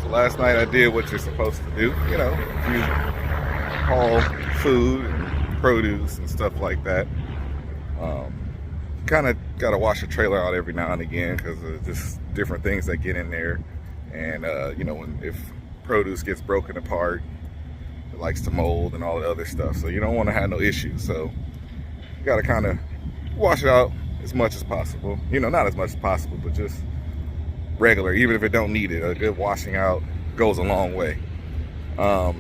So last night I did what you're supposed to do, you know, you haul food and produce and stuff like that. Kind of got to wash a trailer out every now and again because of just different things that get in there. And, you know, if produce gets broken apart, it likes to mold and all the other stuff. So you don't want to have no issues. So you got to kind of wash it out as much as possible. You know, not as much as possible, but just regular, even if it don't need it. A good washing out goes a long way. But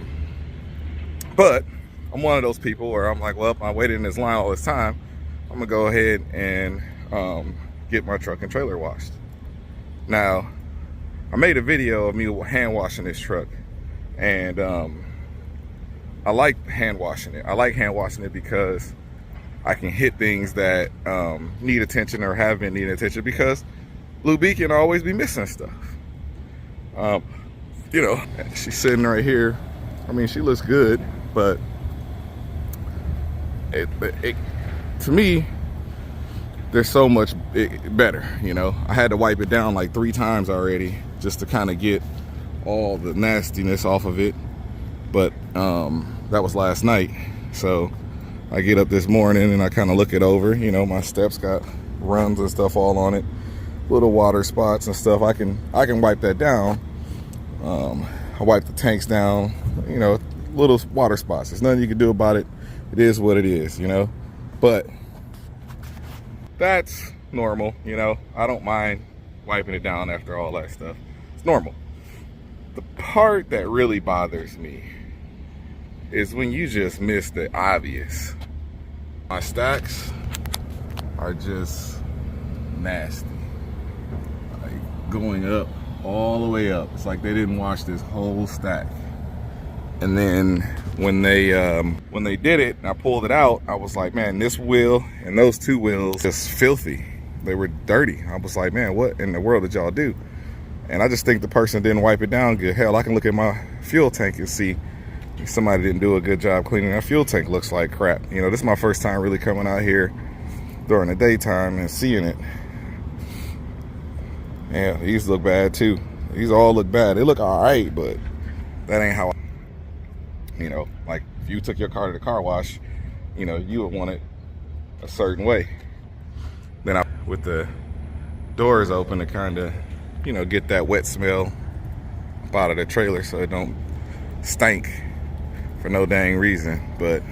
I'm one of those people where I'm like, well, I waited in this line all this time. I'm gonna go ahead and get my truck and trailer washed. Now, I made a video of me hand washing this truck, and I like hand washing it. I like hand washing it because I can hit things that need attention or have been needing attention, because Blue Bee can always be missing stuff. You know, she's sitting right here. I mean, she looks good, but to me, there's so much better, you know. I had to wipe it down like 3 times already just to kind of get all the nastiness off of it. But that was last night. So I get up this morning and I kind of look it over. You know, my steps got runs and stuff all on it, little water spots and stuff. I can wipe that down. I wipe the tanks down, you know, little water spots. There's nothing you can do about it. It is what it is, you know. But that's normal, you know. I don't mind wiping it down after all that stuff. It's normal. The part that really bothers me is when you just miss the obvious. My stacks are just nasty. Like going up all the way up. It's like they didn't wash this whole stack. And then when they did it and I pulled it out, I was like, man, this wheel and those 2 wheels just filthy. They were dirty. I was like, man, what in the world did y'all do? And I just think the person didn't wipe it down good. Hell, I can look at my fuel tank and see somebody didn't do a good job cleaning. That fuel tank looks like crap. You know, this is my first time really coming out here during the daytime and seeing it. Yeah, these look bad too. These all look bad. They look all right, but that ain't how you know, like if you took your car to the car wash, you know, you would want it a certain way. Then with the doors open to kind of, you know, get that wet smell up out of the trailer so it don't stink for no dang reason. But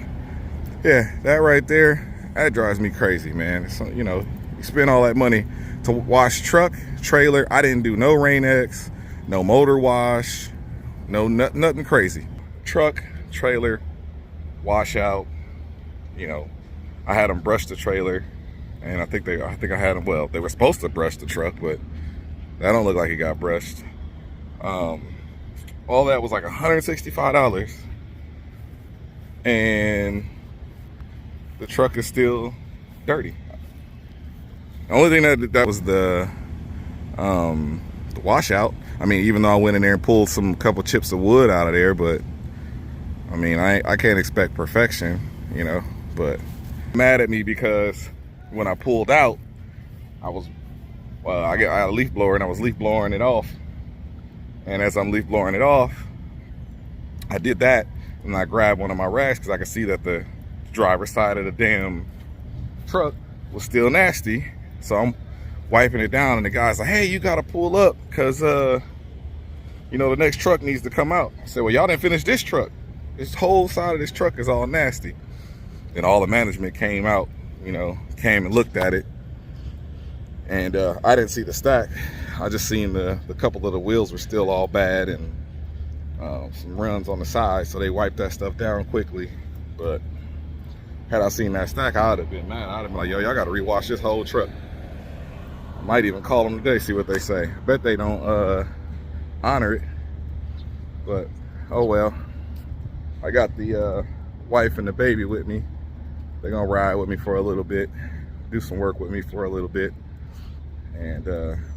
yeah, that right there, that drives me crazy, man. So, you know, you spend all that money to wash truck, trailer. I didn't do no Rain-X, no motor wash, no nothing crazy. Truck, trailer, wash out. You know, I had them brush the trailer, and I think I had them. Well, they were supposed to brush the truck, but that don't look like it got brushed. All that was like $165, and the truck is still dirty. The only thing that was the washout. I mean, even though I went in there and pulled couple chips of wood out of there, but I mean, I can't expect perfection, you know. But mad at me because when I pulled out, I had a leaf blower and I was leaf blowing it off. And as I'm leaf blowing it off, I did that and I grabbed one of my rags because I could see that the driver's side of the damn truck was still nasty. So I'm wiping it down and the guy's like, hey, you gotta pull up because you know, the next truck needs to come out. I said, well, y'all didn't finish this truck. This whole side of this truck is all nasty. Then all the management came out, you know, came and looked at it. And I didn't see the stack. I just seen the couple of the wheels were still all bad and some runs on the side. So they wiped that stuff down quickly. But had I seen that stack, I would have been mad. I'd have been like, yo, y'all got to rewash this whole truck. I might even call them today, see what they say. I bet they don't honor it. But, oh well. I got the wife and the baby with me. They're gonna ride with me for a little bit, do some work with me for a little bit. And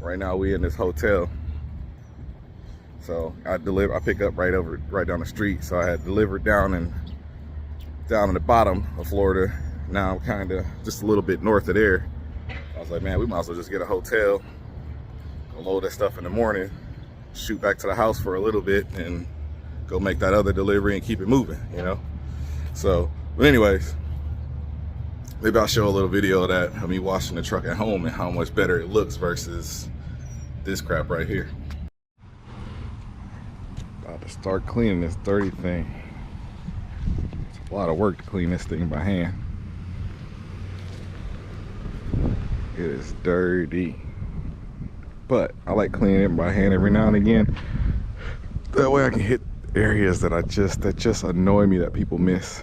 right now we in this hotel. So I pick up right down the street. So I had delivered down in the bottom of Florida. Now I'm kind of just a little bit north of there. was like, man, we might as well just get a hotel, load that stuff in the morning, shoot back to the house for a little bit, and go make that other delivery and keep it moving, you know? So, but anyways, maybe I'll show a little video of that, of me washing the truck at home and how much better it looks versus this crap right here. About to start cleaning this dirty thing. It's a lot of work to clean this thing by hand. It is dirty. But I like cleaning it by hand every now and again. That way I can hit areas that just annoy me that people miss.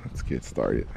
Let's get started.